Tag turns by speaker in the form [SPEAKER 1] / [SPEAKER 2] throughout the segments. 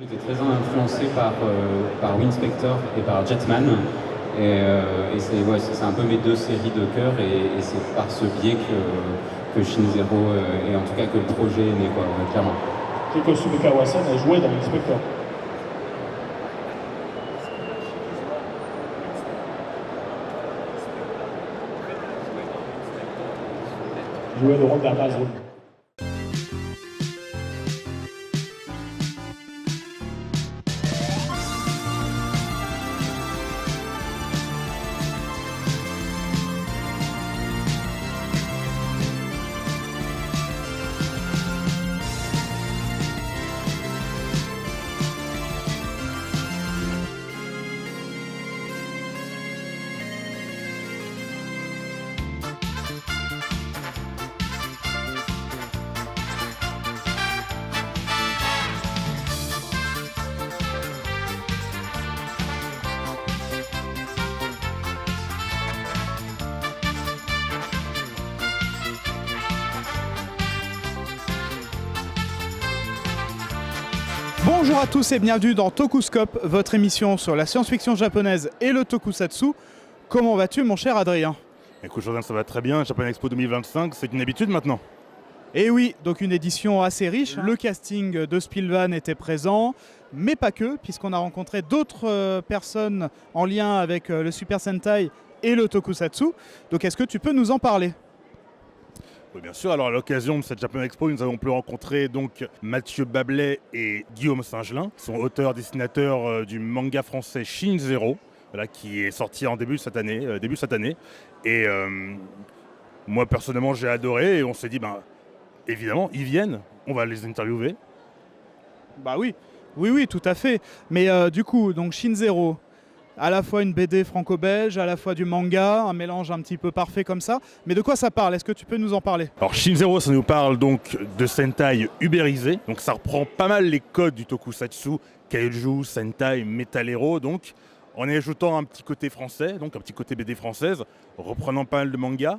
[SPEAKER 1] J'étais très influencé par Winspector et par Jetman. Et c'est un peu mes deux séries de cœur. Et c'est par ce biais que Shin Zero, et en tout cas que le projet est né, quoi, clairement.
[SPEAKER 2] Kosumi Kawasan a joué dans Winspector. Jouait le rôle d'Amazon.
[SPEAKER 3] Bonjour à tous et bienvenue dans Tokuscope, votre émission sur la science-fiction japonaise et le tokusatsu. Comment vas-tu mon cher Adrien?
[SPEAKER 4] Écoute Jordan, ça va très bien, Japan Expo 2025, c'est une habitude maintenant.
[SPEAKER 3] Et oui, donc une édition assez riche, le casting de Spilvan était présent, mais pas que, puisqu'on a rencontré d'autres personnes en lien avec le Super Sentai et le tokusatsu. Donc est-ce que tu peux nous en parler?
[SPEAKER 4] Oui bien sûr, alors à l'occasion de cette Japan Expo, nous avons pu rencontrer donc Mathieu Bablet et Guillaume Singelin, qui sont auteurs-dessinateurs du manga français Shin Zero, voilà, qui est sorti en début de cette année. Et moi personnellement j'ai adoré et on s'est dit, évidemment, ils viennent, on va les interviewer.
[SPEAKER 3] Bah oui, tout à fait. Mais du coup, donc Shin Zero, à la fois une BD franco-belge, à la fois du manga, un mélange un petit peu parfait comme ça. Mais de quoi ça parle? Est-ce que tu peux nous en parler?
[SPEAKER 4] Alors Shin Zero, ça nous parle donc de Sentai ubérisé, donc ça reprend pas mal les codes du tokusatsu, kaiju, Sentai, Metal Hero, donc en y ajoutant un petit côté français, donc un petit côté BD française, reprenant pas mal de mangas.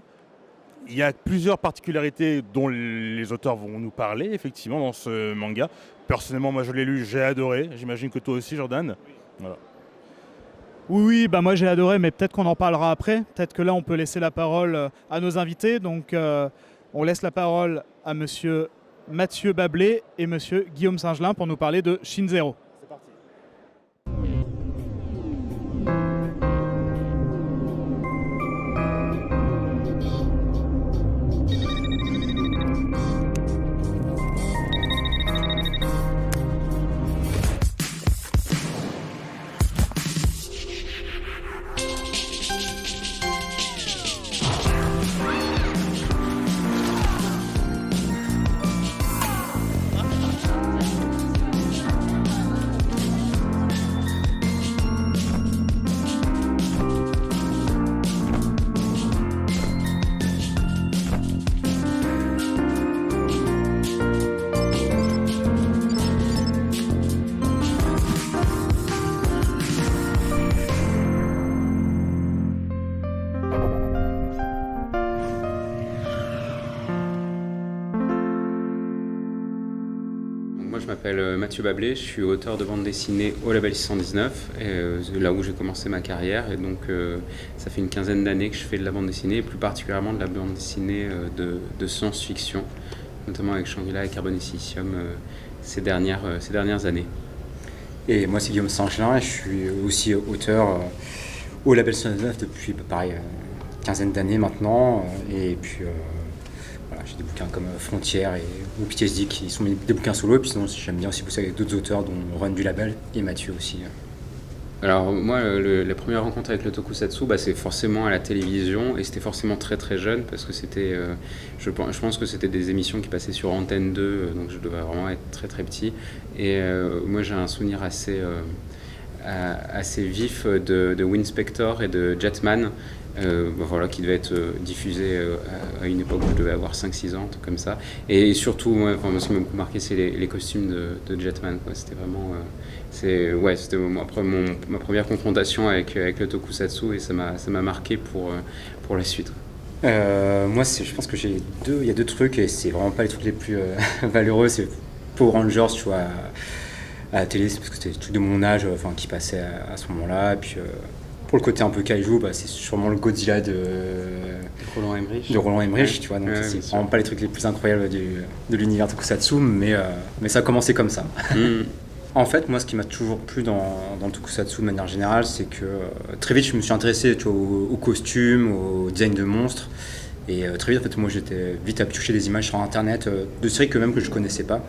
[SPEAKER 4] Il y a plusieurs particularités dont les auteurs vont nous parler, effectivement, dans ce manga. Personnellement, moi je l'ai lu, j'ai adoré. J'imagine que toi aussi, Jordan. Voilà.
[SPEAKER 3] Oui, bah moi j'ai adoré, mais peut-être qu'on en parlera après. Peut-être que là on peut laisser la parole à nos invités. Donc on laisse la parole à monsieur Mathieu Bablet et monsieur Guillaume Singelin pour nous parler de Shin Zero.
[SPEAKER 4] C'est parti.
[SPEAKER 1] Moi je m'appelle Mathieu Bablet, je suis auteur de bande dessinée au Label 619, là où j'ai commencé ma carrière, et donc ça fait une quinzaine d'années que je fais de la bande dessinée, et plus particulièrement de la bande dessinée de science-fiction, notamment avec Shangri-La et Carbone et Silicium ces dernières années.
[SPEAKER 5] Et moi c'est Guillaume Singelin, je suis aussi auteur au Label 619 depuis pareil, une quinzaine d'années maintenant, et puis voilà, j'ai des bouquins comme Frontières ou PTSD qui sont des bouquins solo, et puis sinon j'aime bien aussi bosser avec d'autres auteurs dont Ron du Label et Mathieu aussi.
[SPEAKER 1] Alors moi, la première rencontre avec le tokusatsu, c'est forcément à la télévision, et c'était forcément très très jeune, parce que c'était, je pense que c'était des émissions qui passaient sur Antenne 2, donc je devais vraiment être très très petit. Et moi j'ai un souvenir assez vif de Winspector et de Jetman, voilà, qui devait être diffusé à une époque où je devais avoir 5-6 ans, comme ça. Et surtout, moi, ce qui m'a beaucoup marqué, c'est les costumes de Jetman, quoi. C'était vraiment... c'était ma première confrontation avec le tokusatsu, et ça m'a marqué pour la suite.
[SPEAKER 5] Moi je pense que il y a deux trucs, et c'est vraiment pas les trucs les plus valeureux. C'est Power Rangers, tu vois, à la télé, c'est parce que c'était tout de mon âge qui passait à ce moment-là. Et puis pour le côté un peu kaiju, c'est sûrement le Godzilla de
[SPEAKER 1] Roland Emmerich.
[SPEAKER 5] Tu vois, donc c'est
[SPEAKER 1] bien
[SPEAKER 5] vraiment pas les trucs les plus incroyables de l'univers Tokusatsu, mais ça a commencé comme ça. En fait, moi, ce qui m'a toujours plu dans le Tokusatsu de manière générale, c'est que très vite, je me suis intéressé aux costumes, au design de monstres. Et très vite, en fait, moi, j'étais vite à piocher des images sur Internet de séries que je connaissais pas.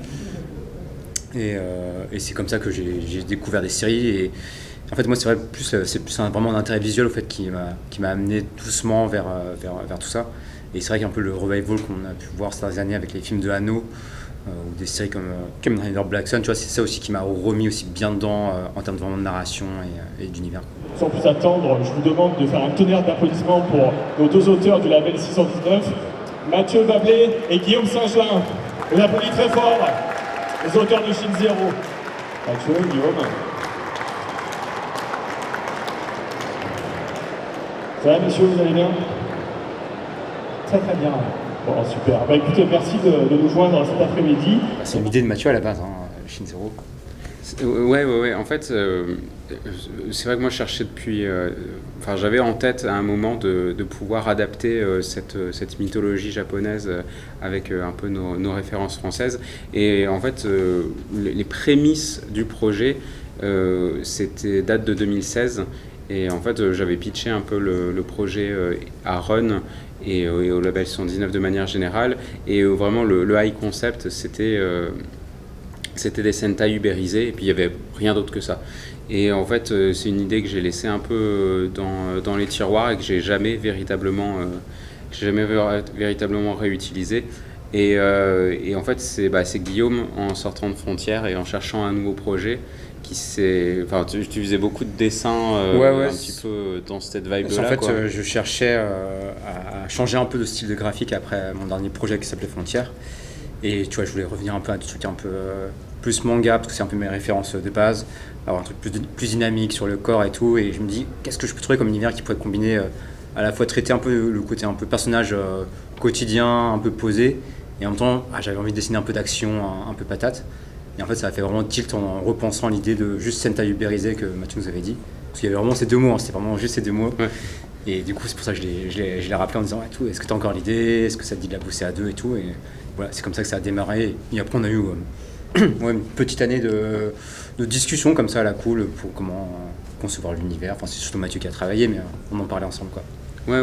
[SPEAKER 5] Et c'est comme ça que j'ai découvert des séries. Et en fait, moi, c'est vrai, c'est plus vraiment un intérêt visuel au fait qui m'a amené doucement vers tout ça. Et c'est vrai qu'il y a un peu le revival qu'on a pu voir ces dernières années avec les films de Hano, ou des séries comme Kamen Rider Black Sun, tu vois, c'est ça aussi qui m'a remis aussi bien dedans en termes de narration et d'univers.
[SPEAKER 2] Sans plus attendre, je vous demande de faire un tonnerre d'applaudissements pour nos 2 auteurs du label 619, Mathieu Bablé et Guillaume Saint-Gelin. On applaudit très fort les auteurs de Shin Zero. Mathieu, Guillaume. Ça va, messieurs, vous allez bien? Très très bien. Bon, super. Écoutez, merci de nous joindre cet après-midi.
[SPEAKER 5] C'est l'idée de Mathieu à la base, Shin Zero.
[SPEAKER 1] Ouais. En fait, c'est vrai que moi je cherchais depuis. J'avais en tête à un moment de pouvoir adapter cette mythologie japonaise avec un peu nos références françaises. Et en fait, les prémices du projet, date de 2016. Et en fait, j'avais pitché un peu le projet à Run et au label 119 de manière générale. Et vraiment, le high concept, c'était des Sentai ubérisés, et puis il n'y avait rien d'autre que ça. Et en fait, c'est une idée que j'ai laissée un peu dans les tiroirs et que j'ai jamais véritablement réutilisée. Et en fait, c'est Guillaume, en sortant de Frontières et en cherchant un nouveau projet, tu faisais beaucoup de dessins un petit peu dans cette vibe-là.
[SPEAKER 5] En fait, je cherchais à changer un peu de style de graphique après mon dernier projet qui s'appelait Frontières. Et tu vois, je voulais revenir un peu à des trucs un peu plus manga, parce que c'est un peu mes références de base, avoir un truc plus dynamique sur le corps et tout. Et je me dis, qu'est-ce que je peux trouver comme univers qui pourrait combiner à la fois traiter un peu le côté un peu personnage quotidien, un peu posé, et en même temps, j'avais envie de dessiner un peu d'action, un peu patate. Et en fait, ça a fait vraiment tilt en repensant l'idée de juste Sentai ubérisé que Mathieu nous avait dit. Parce qu'il y avait vraiment ces 2 mots, c'était vraiment juste ces 2 mots. Ouais. Et du coup, c'est pour ça que je l'ai rappelé en disant est-ce que tu as encore l'idée? Est-ce que ça te dit de la bosser à 2 et tout? Et voilà, c'est comme ça que ça a démarré. Et après, on a eu une petite année de discussion comme ça à la cool pour comment concevoir l'univers. C'est surtout Mathieu qui a travaillé, mais on en parlait ensemble, quoi.
[SPEAKER 1] Ouais,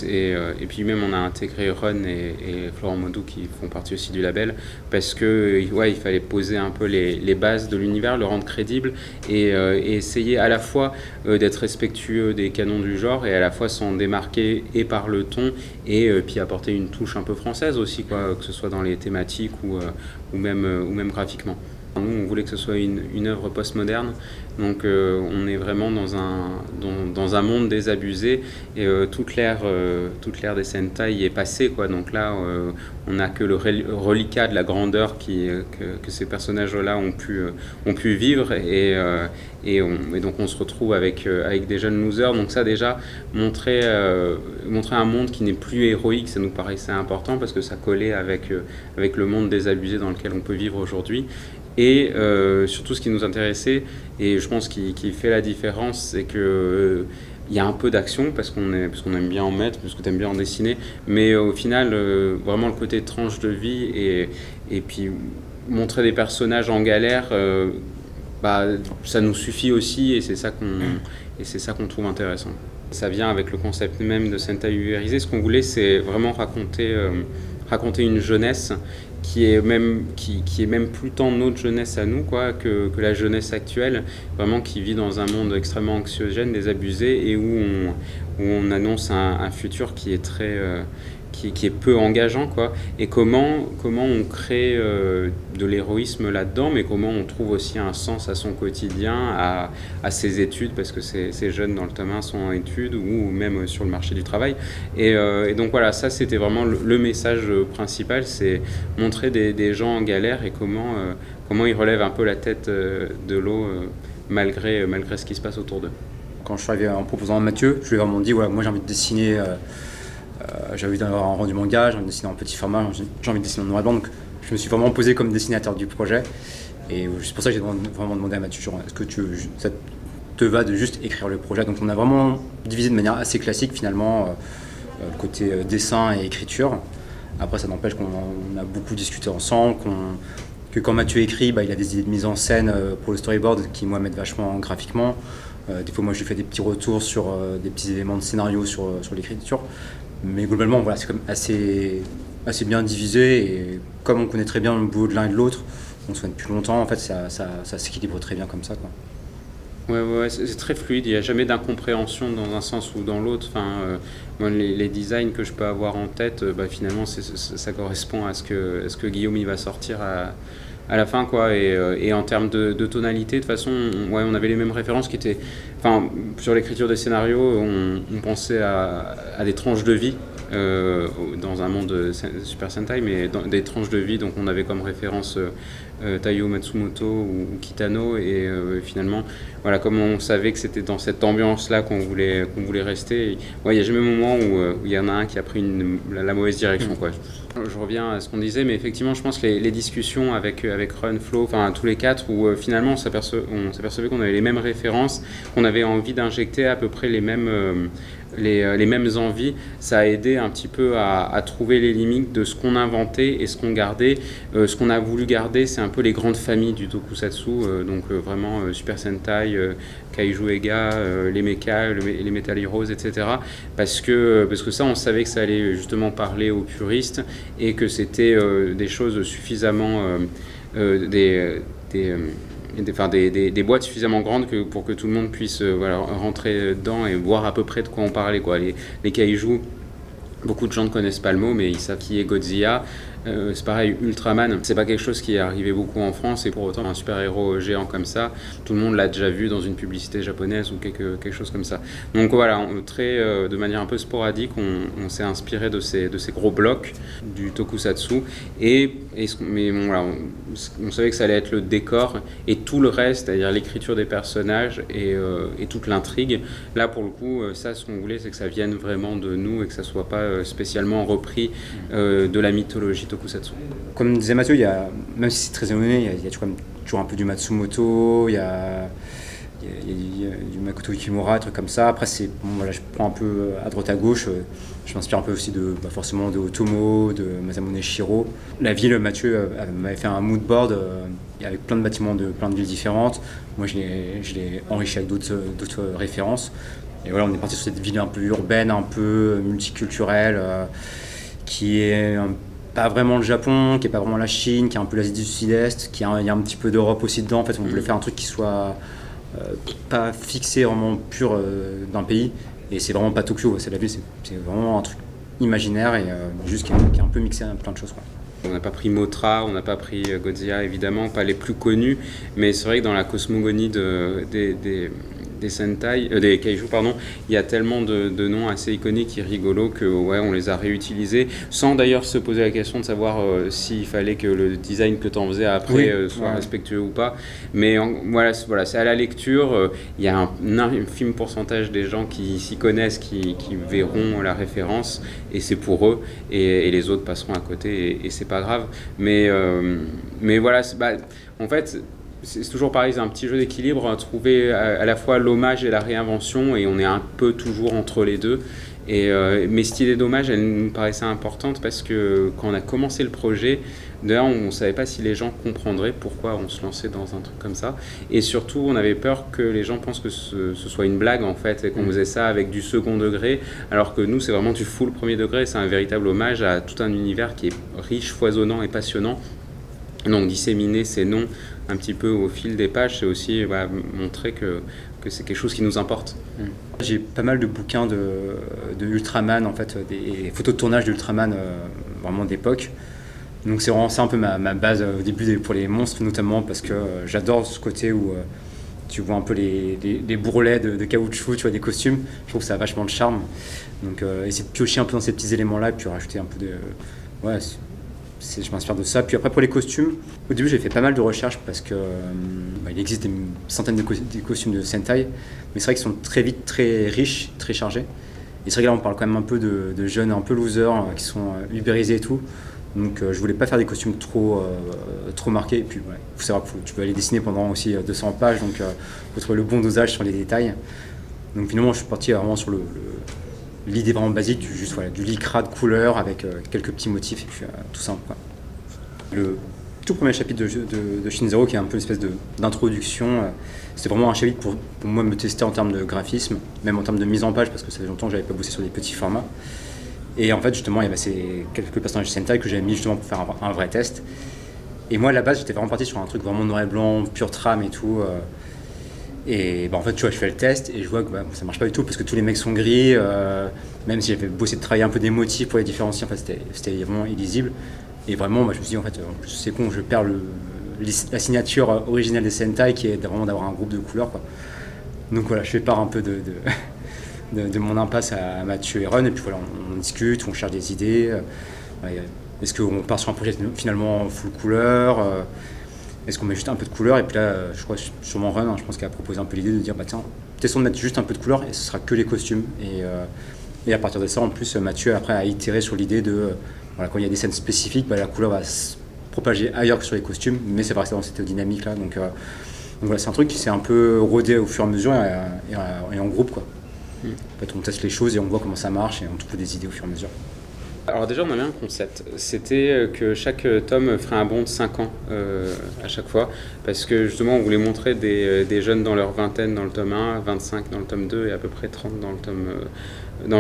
[SPEAKER 1] et puis même on a intégré Run et Florent Modou qui font partie aussi du label, parce que il fallait poser un peu les bases de l'univers, le rendre crédible et essayer à la fois d'être respectueux des canons du genre et à la fois s'en démarquer et par le ton et puis apporter une touche un peu française aussi, quoi, que ce soit dans les thématiques ou même graphiquement. Nous, on voulait que ce soit une œuvre postmoderne, donc on est vraiment dans un monde désabusé et toute l'ère des Sentai est passée, quoi. Donc là, on n'a que le reliquat de la grandeur que ces personnages-là ont pu vivre et donc on se retrouve avec des jeunes losers. Donc ça déjà, montrer un monde qui n'est plus héroïque, ça nous paraissait important parce que ça collait avec le monde désabusé dans lequel on peut vivre aujourd'hui. Et surtout, ce qui nous intéressait, et je pense qui fait la différence, c'est que il y a un peu d'action parce qu'on aime bien en mettre, parce que tu aimes bien en dessiner, mais au final, vraiment le côté tranche de vie et puis montrer des personnages en galère, ça nous suffit aussi et c'est ça qu'on trouve intéressant. Ça vient avec le concept même de Sentai ubérisé. Ce qu'on voulait, c'est vraiment raconter une jeunesse qui est même plus tant notre jeunesse à nous, quoi, que la jeunesse actuelle, vraiment qui vit dans un monde extrêmement anxiogène, désabusé, et où on annonce un futur qui est très qui est peu engageant, quoi. Et comment on crée de l'héroïsme là-dedans, mais comment on trouve aussi un sens à son quotidien, à ses études, parce que ces jeunes dans le tome 1 sont en études ou même sur le marché du travail. Et donc voilà, ça c'était vraiment le message principal, c'est montrer des gens en galère et comment ils relèvent un peu la tête de l'eau malgré ce qui se passe autour d'eux.
[SPEAKER 5] Quand je suis arrivé en proposant à Mathieu, je lui ai vraiment dit voilà, moi j'ai envie de dessiner, j'ai envie d'avoir un rendu manga, j'ai envie de dessiner en petit format, j'ai envie de dessiner en noir et blanc, donc je me suis vraiment posé comme dessinateur du projet. Et c'est pour ça que j'ai vraiment demandé à Mathieu, genre, est-ce que ça te va de juste écrire le projet? Donc on a vraiment divisé de manière assez classique finalement le côté dessin et écriture. Après ça n'empêche qu'on a beaucoup discuté ensemble, que quand Mathieu écrit, il a des idées de mise en scène pour le storyboard qui moi m'aident vachement graphiquement. Des fois moi je lui fais des petits retours sur des petits éléments de scénario sur l'écriture. Mais globalement voilà, c'est comme assez bien divisé et comme on connaît très bien le boulot de l'un et de l'autre, on se connaît depuis longtemps, en fait ça s'équilibre très bien comme ça, quoi.
[SPEAKER 1] Ouais, c'est très fluide, il n'y a jamais d'incompréhension dans un sens ou dans l'autre. Moi, les designs que je peux avoir en tête, finalement, ça correspond à ce que Guillaume il va sortir à la fin, quoi. Et en termes de tonalité, de toute façon, on avait les mêmes références qui étaient... sur l'écriture des scénarios, on pensait à des tranches de vie. Dans un monde Super Sentai, mais dans des tranches de vie, donc on avait comme référence Taiyo Matsumoto ou Kitano, et finalement voilà, comme on savait que c'était dans cette ambiance là qu'on voulait rester, il n'y a jamais un moment où il y en a un qui a pris la mauvaise direction, quoi. Je reviens à ce qu'on disait, mais effectivement je pense que les discussions avec Run, Flo, tous les quatre, où finalement on s'apercevait qu'on avait les mêmes références, qu'on avait envie d'injecter à peu près les mêmes envies, ça a aidé un petit peu à trouver les limites de ce qu'on inventait et ce qu'on gardait. Ce qu'on a voulu garder, c'est un peu les grandes familles du tokusatsu, donc vraiment Super Sentai, Kaiju Ega, les mechas, les Metal Heroes, etc. Parce que ça, on savait que ça allait justement parler aux puristes et que c'était des choses suffisamment... des boîtes suffisamment grandes pour que tout le monde puisse rentrer dedans et voir à peu près de quoi on parlait, quoi. Les kaiju, beaucoup de gens ne connaissent pas le mot, mais ils savent qui est Godzilla. C'est pareil, Ultraman, c'est pas quelque chose qui est arrivé beaucoup en France, et pour autant un super-héros géant comme ça, tout le monde l'a déjà vu dans une publicité japonaise ou quelque chose comme ça. Donc voilà, de manière un peu sporadique, on s'est inspiré de ces gros blocs du tokusatsu, mais on savait que ça allait être le décor et tout le reste, c'est-à-dire l'écriture des personnages et toute l'intrigue. Là pour le coup, ça, ce qu'on voulait, c'est que ça vienne vraiment de nous et que ça soit pas spécialement repris de la mythologie tokusatsu.
[SPEAKER 5] Comme disait Mathieu, même si c'est très éloigné, il y a toujours un peu du Matsumoto, il y a du Makoto Ikimura, des trucs comme ça. Après, je prends un peu à droite à gauche. Je m'inspire un peu aussi forcément de Otomo, de Masamune Shirow. La ville, Mathieu m'avait fait un mood board avec plein de bâtiments de plein de villes différentes. Moi, je l'ai enrichi avec d'autres références. Et voilà, on est parti sur cette ville un peu urbaine, un peu multiculturelle, qui est pas vraiment le Japon, qui est pas vraiment la Chine, qui est un peu l'Asie du Sud-Est, il y a un petit peu d'Europe aussi dedans. En fait, on voulait faire un truc qui soit pas fixé vraiment pur d'un pays, et c'est vraiment pas Tokyo, c'est la ville, c'est vraiment un truc imaginaire et juste qui est un peu mixé à plein de choses, quoi.
[SPEAKER 1] On n'a pas pris Mothra, on n'a pas pris Godzilla, évidemment, pas les plus connus, mais c'est vrai que dans la cosmogonie des Sentai, des Kaiju, il y a tellement de noms assez iconiques et rigolos que on les a réutilisés, sans d'ailleurs se poser la question de savoir s'il fallait que le design que tu en faisais après soit respectueux ou pas. Mais voilà, c'est à la lecture, il y a un infime pourcentage des gens qui s'y connaissent, qui verront la référence, et c'est pour eux, et les autres passeront à côté, et c'est pas grave. Mais voilà, en fait... C'est toujours pareil, c'est un petit jeu d'équilibre, trouver à la fois l'hommage et la réinvention, et on est un peu toujours entre les deux. Mais cette idée d'hommage, elle nous paraissait importante parce que quand on a commencé le projet, d'ailleurs on ne savait pas si les gens comprendraient pourquoi on se lançait dans un truc comme ça. Et surtout, on avait peur que les gens pensent que ce soit une blague en fait, et qu'on faisait ça avec du second degré, alors que nous c'est vraiment du full premier degré, c'est un véritable hommage à tout un univers qui est riche, foisonnant et passionnant. Donc disséminer ces noms un petit peu au fil des pages, c'est aussi montrer que c'est quelque chose qui nous importe.
[SPEAKER 5] J'ai pas mal de bouquins de Ultraman, en fait, des photos de tournage d'Ultraman vraiment d'époque. Donc c'est vraiment ça un peu ma base au début pour les monstres, notamment parce que j'adore ce côté où tu vois un peu les bourrelets de caoutchouc, tu vois, des costumes. Je trouve que ça a vachement de charme. Donc essayer de piocher un peu dans ces petits éléments-là et puis rajouter un peu de... je m'inspire de ça. Puis après, pour les costumes, au début j'ai fait pas mal de recherches parce que il existe des centaines de costumes de Sentai, mais c'est vrai qu'ils sont très vite très riches, très chargés. Et c'est vrai que là on parle quand même un peu de jeunes un peu losers qui sont ubérisés et tout. Donc je voulais pas faire des costumes trop marqués. Et puis il faut savoir que tu peux aller dessiner pendant aussi 200 pages, donc faut trouver le bon dosage sur les détails. Donc finalement je suis parti vraiment sur l'idée vraiment basique, du lycra de couleur avec quelques petits motifs et puis tout simple, quoi. Le tout premier chapitre de Shin Zero, qui est un peu une espèce d'introduction, c'était vraiment un chapitre pour moi me tester en termes de graphisme, même en termes de mise en page, parce que ça fait longtemps que j'avais pas bossé sur des petits formats. Et en fait, justement, il y avait ces quelques personnages Sentai que j'avais mis justement pour faire un vrai test. Et moi, à la base, j'étais vraiment parti sur un truc vraiment noir et blanc, pure trame et tout. Et en fait, tu vois, je fais le test et je vois que ça marche pas du tout parce que tous les mecs sont gris. Même si j'avais bossé de travailler un peu des motifs pour les différencier, en fait, c'était vraiment illisible. Et vraiment, je me suis dit, en fait, c'est con, je perds la signature originale des Sentai qui est vraiment d'avoir un groupe de couleurs, quoi. Donc voilà, je fais part un peu de mon impasse à Mathieu et Ron, et puis voilà, on discute, on cherche des idées. Est-ce qu'on part sur un projet finalement full couleur, est-ce qu'on met juste un peu de couleur? Et puis là, je crois sûrement Ron, je pense qu'il a proposé un peu l'idée de dire tiens, testons de mettre juste un peu de couleur et ce sera que les costumes. Et à partir de ça, en plus, Mathieu après a itéré sur l'idée de quand il y a des scènes spécifiques, la couleur va se propager ailleurs que sur les costumes, mais c'est vrai que dans cette dynamique là. Donc voilà, c'est un truc qui s'est un peu rodé au fur et à mesure et en groupe, quoi. En fait, on teste les choses et on voit comment ça marche et on trouve des idées au fur et à mesure.
[SPEAKER 1] Alors déjà, on avait un concept. C'était que chaque tome ferait un bond de 5 ans à chaque fois, parce que justement, on voulait montrer des jeunes dans leur vingtaine dans le tome 1, 25 dans le tome 2 et à peu près 30 dans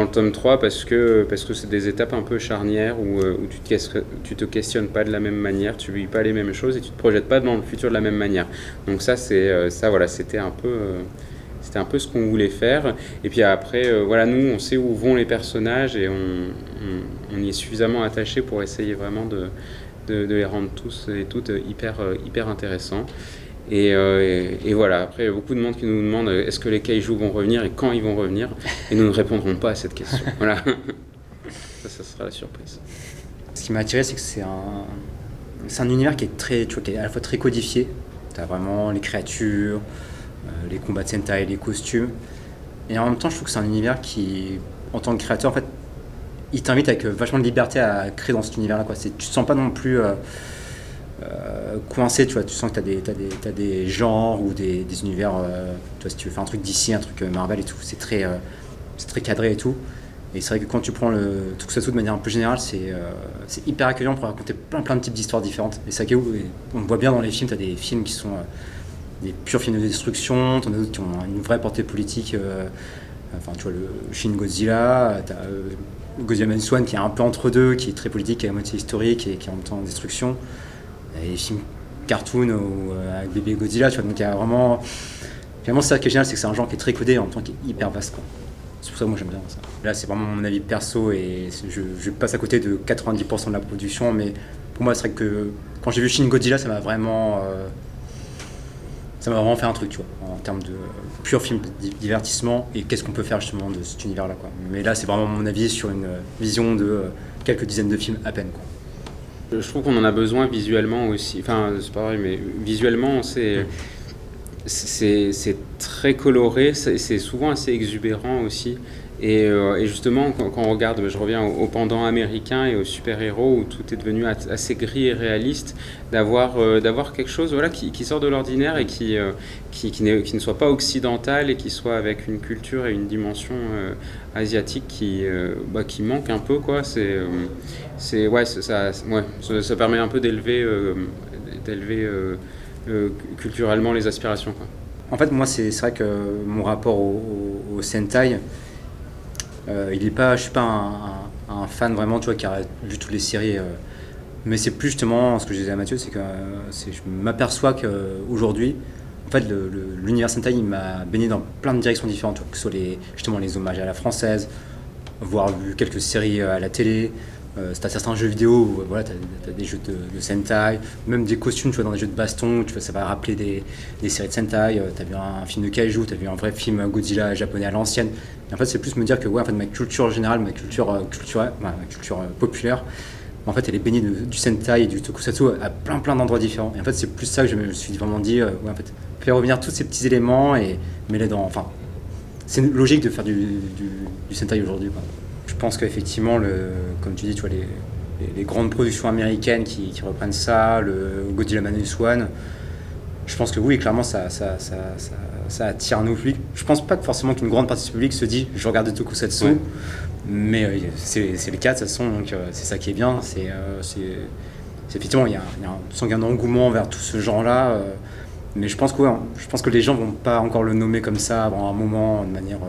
[SPEAKER 1] le tome 3, parce que c'est des étapes un peu charnières où tu te questionnes pas de la même manière, tu vis pas les mêmes choses et tu te projettes pas dans le futur de la même manière. Donc ça, c'était un peu ce qu'on voulait faire. Et puis après, nous, on sait où vont les personnages et on y est suffisamment attaché pour essayer vraiment de les rendre tous et toutes hyper intéressants. Et voilà, après, il y a beaucoup de monde qui nous demande est-ce que les kaiju vont revenir et quand ils vont revenir. Et nous ne répondrons pas à cette question. Voilà. Ça sera la surprise.
[SPEAKER 5] Ce qui m'a attiré, c'est que c'est un univers qui est qui est à la fois très codifié. Tu as vraiment les créatures, les combats de Sentai, les costumes. Et en même temps, je trouve que c'est un univers qui, en tant que créateur, en fait, il t'invite avec vachement de liberté à créer dans cet univers-là, quoi. Tu te sens pas non plus coincé, tu vois. Tu sens que t'as des genres ou des univers. Tu vois, si tu veux faire un truc d'ici, un truc Marvel et tout, c'est très cadré et tout. Et c'est vrai que quand tu prends le Tokusatsu de manière un peu générale, c'est hyper accueillant pour raconter plein de types d'histoires différentes. Et ça, on le voit bien dans les films. T'as des films qui sont des purs films de destruction, t'en as d'autres qui ont une vraie portée politique. Tu vois, le Shin Godzilla, t'as Godzilla Minus One qui est un peu entre deux, qui est très politique, qui est à moitié historique et qui est en même temps en destruction. Et les films cartoon avec bébé Godzilla, tu vois, donc il y a vraiment. Finalement, c'est ça qui est génial, c'est que c'est un genre qui est très codé et en même temps qui est hyper vaste, quoi. C'est pour ça que moi j'aime bien ça. Là, c'est vraiment mon avis perso et je passe à côté de 90% de la production, mais pour moi, c'est vrai que quand j'ai vu Shin Godzilla, ça m'a vraiment fait un truc, tu vois, en termes de pur film de divertissement et qu'est-ce qu'on peut faire justement de cet univers-là, quoi. Mais là, c'est vraiment mon avis sur une vision de quelques dizaines de films à peine, quoi.
[SPEAKER 1] Je trouve qu'on en a besoin visuellement aussi. Enfin, c'est pareil, mais visuellement, c'est très coloré, c'est souvent assez exubérant aussi. Et justement, quand on regarde, je reviens au pendant américain et aux super-héros où tout est devenu assez gris et réaliste, d'avoir quelque chose qui sort de l'ordinaire et qui ne soit pas occidental et qui soit avec une culture et une dimension asiatique qui manque un peu, quoi. Ça permet un peu d'élever culturellement les aspirations, quoi.
[SPEAKER 5] En fait, moi, c'est vrai que mon rapport au Sentai, je suis pas un fan vraiment, tu vois, qui a vu toutes les séries, mais c'est plus justement ce que je disais à Mathieu, c'est que je m'aperçois qu'aujourd'hui, en fait, l'univers Sentai, il m'a baigné dans plein de directions différentes, tu vois, que ce soit justement les hommages à la française, voir vu quelques séries à la télé. T'as certains jeux vidéo où t'as des jeux de Sentai, même des costumes, tu vois, dans des jeux de baston, tu vois, ça va rappeler des séries de Sentai. T'as vu un film de Kaiju, t'as vu un vrai film Godzilla japonais à l'ancienne. Et en fait, c'est plus me dire que en fait, ma culture générale, ma culture populaire, en fait, elle est baignée du Sentai et du Tokusatsu à plein d'endroits différents. Et en fait, c'est plus ça que je me suis vraiment dit, en fait, faire revenir tous ces petits éléments et mêler dans. Enfin, c'est logique de faire du Sentai aujourd'hui, quoi. Je pense qu'effectivement, comme tu dis, tu vois, les grandes productions américaines qui reprennent ça, le Godzilla Minus One. Je pense que oui, clairement, ça attire un nouveau public. Je pense pas que forcément qu'une grande partie du public se dit je regarde des tokusatsu,
[SPEAKER 1] Ouais.
[SPEAKER 5] mais c'est le cas de toute façon, donc c'est ça qui est bien. C'est effectivement, il y a un engouement vers tout ce genre-là, mais je pense que les gens vont pas encore le nommer comme ça avant un moment, de manière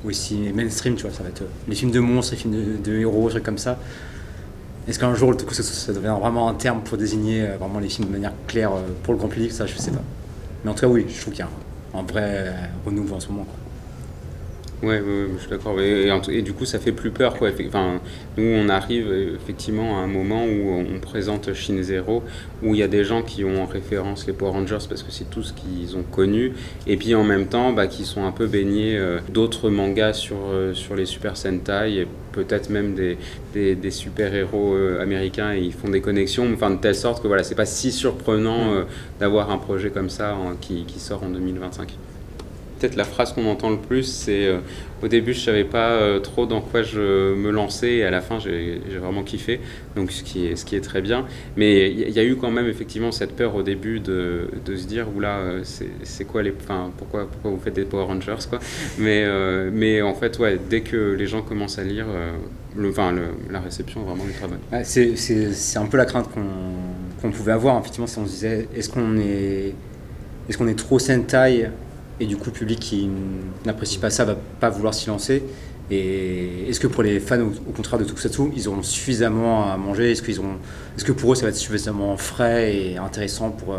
[SPEAKER 5] aussi mainstream, tu vois. Ça va être les films de monstres, les films de héros, des trucs comme ça. Est-ce qu'un jour le tokusatsu ça deviendra vraiment un terme pour désigner vraiment les films de manière claire pour le grand public? Ça, je sais pas. Mais en tout cas, oui, je trouve qu'il y a un vrai renouveau en ce moment, quoi.
[SPEAKER 1] Ouais, je suis d'accord. Et du coup, ça fait plus peur, quoi. Enfin, nous, on arrive effectivement à un moment où on présente Shin Zero, où il y a des gens qui ont en référence les Power Rangers parce que c'est tout ce qu'ils ont connu, et puis en même temps, qui sont un peu baignés d'autres mangas sur les Super Sentai, et peut-être même des super-héros américains, et ils font des connexions, enfin de telle sorte que voilà, c'est pas si surprenant d'avoir un projet comme ça qui sort en 2025. Peut-être la phrase qu'on entend le plus, c'est au début je savais pas trop dans quoi je me lançais, et à la fin j'ai vraiment kiffé, donc ce qui est très bien. Mais il y a eu quand même effectivement cette peur au début de se dire oula, c'est quoi pourquoi vous faites des Power Rangers, quoi. Mais en fait ouais, dès que les gens commencent à lire, la réception est vraiment ultra bonne.
[SPEAKER 5] Ouais, c'est un peu la crainte qu'on pouvait avoir, effectivement, si on se disait est-ce qu'on est trop Sentai, et du coup le public qui n'apprécie pas ça va pas vouloir s'y lancer, et est-ce que pour les fans au contraire de Tokusatsu ils auront suffisamment à manger, est-ce que pour eux ça va être suffisamment frais et intéressant pour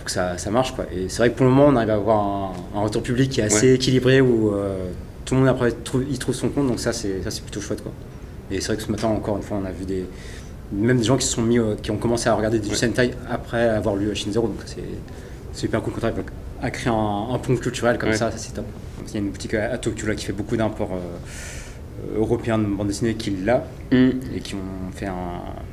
[SPEAKER 5] que ça marche, quoi. Et c'est vrai que pour le moment on arrive à avoir un retour public qui est assez équilibré, où tout le monde après il trouve son compte, donc ça c'est plutôt chouette, quoi. Et c'est vrai que ce matin encore une fois on a vu même des gens qui ont commencé à regarder du Sentai après avoir lu Shin Zero, donc c'est super cool quand on arrive à créer un pont culturel comme ça c'est top. Il y a une boutique à Tokyo là qui fait beaucoup d'imports européens de bande dessinée qui l'a, et qui ont fait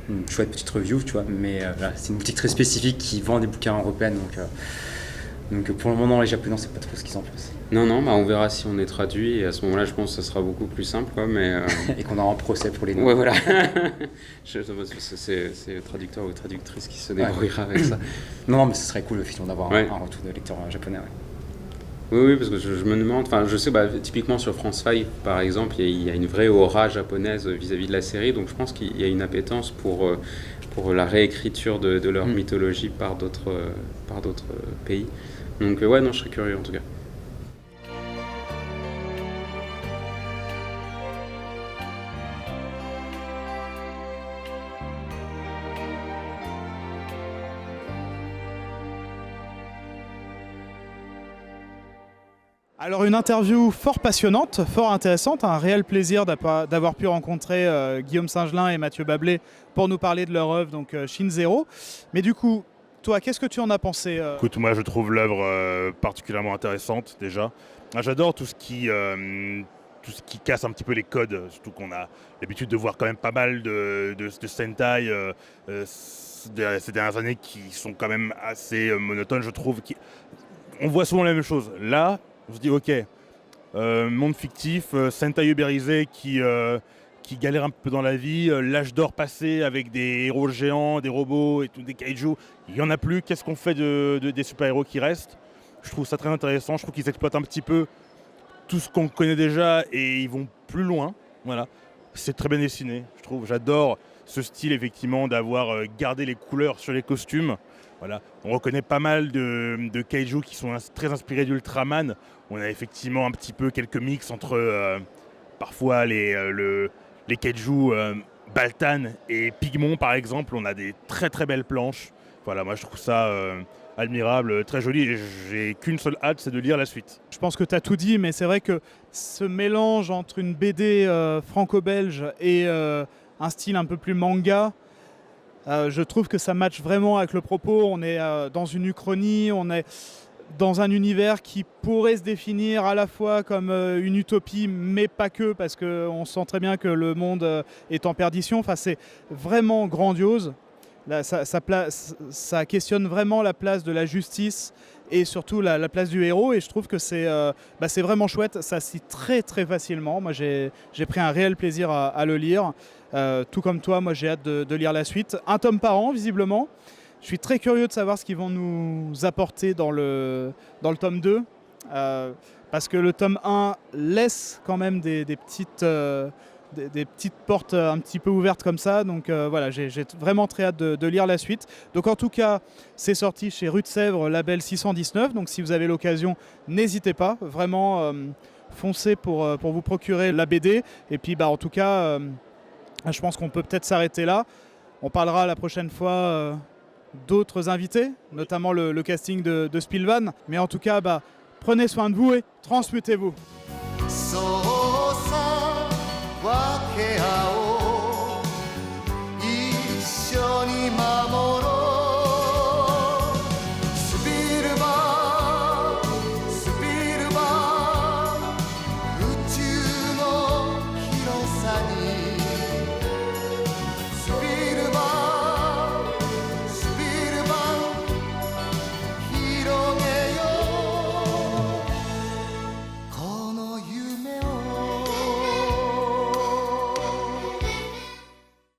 [SPEAKER 5] une chouette petite review, tu vois, mais voilà, c'est une boutique très spécifique qui vend des bouquins européens, donc pour le moment les Japonais on sait pas trop ce qu'ils en pensent.
[SPEAKER 1] Non, on verra si on est traduit, et à ce moment-là je pense que ça sera beaucoup plus simple, quoi, mais
[SPEAKER 5] et qu'on aura un procès pour les noms.
[SPEAKER 1] ouais, voilà. C'est le traducteur ou la traductrice qui se débrouillera avec ça.
[SPEAKER 5] Non, mais ce serait cool effectivement d'avoir un retour de lecteur japonais.
[SPEAKER 1] Oui, parce que je me demande, je sais, typiquement sur France 5 par exemple, il y a une vraie aura japonaise vis-à-vis de la série, donc je pense qu'il y a une appétence pour la réécriture de leur mythologie par d'autres pays. Donc ouais, non, je serais curieux en tout cas.
[SPEAKER 3] Alors une interview fort passionnante, fort intéressante, un réel plaisir d'avoir pu rencontrer Guillaume Singelin et Mathieu Bablé pour nous parler de leur œuvre, donc Shin Zero. Mais du coup, toi, qu'est-ce que tu en as pensé
[SPEAKER 4] Écoute, moi je trouve l'œuvre particulièrement intéressante déjà. J'adore tout ce qui casse un petit peu les codes, surtout qu'on a l'habitude de voir quand même pas mal de Sentai ces dernières années qui sont quand même assez monotones, je trouve. On voit souvent la même chose. Là, on se dit ok, monde fictif, Sentai ubérisé qui galère un peu dans la vie, l'âge d'or passé avec des héros géants, des robots et tout, des kaiju, il n'y en a plus. Qu'est-ce qu'on fait des super-héros qui restent? Je trouve ça très intéressant, je trouve qu'ils exploitent un petit peu tout ce qu'on connaît déjà et ils vont plus loin. Voilà. C'est très bien dessiné, je trouve. J'adore ce style effectivement d'avoir gardé les couleurs sur les costumes. Voilà. On reconnaît pas mal de kaiju qui sont très inspirés d'Ultraman. On a effectivement un petit peu quelques mix entre parfois les kaiju Baltan et Pigmon par exemple. On a des très très belles planches. Voilà, moi je trouve ça admirable, très joli, et j'ai qu'une seule hâte, c'est de lire la suite.
[SPEAKER 3] Je pense que tu as tout dit, mais c'est vrai que ce mélange entre une BD franco-belge et un style un peu plus manga, je trouve que ça matche vraiment avec le propos. On est dans une uchronie, on est dans un univers qui pourrait se définir à la fois comme une utopie, mais pas que, parce qu'on sent très bien que le monde est en perdition. Enfin, c'est vraiment grandiose. Là, ça questionne vraiment la place de la justice et surtout la place du héros, et je trouve que c'est vraiment chouette, ça se lit très très facilement. Moi j'ai pris un réel plaisir à le lire, tout comme toi, moi j'ai hâte de lire la suite. Un tome par an visiblement. Je suis très curieux de savoir ce qu'ils vont nous apporter dans le tome 2, parce que le tome 1 laisse quand même des petites portes un petit peu ouvertes comme ça. Donc voilà, j'ai vraiment très hâte de lire la suite. Donc en tout cas, c'est sorti chez Rue de Sèvres, label 619. Donc si vous avez l'occasion, n'hésitez pas. Vraiment, foncez pour vous procurer la BD. Et puis en tout cas, je pense qu'on peut peut-être s'arrêter là. On parlera la prochaine fois d'autres invités, notamment le casting de Spilvan. Mais en tout cas, prenez soin de vous et transmutez-vous.
[SPEAKER 6] そうさわけあ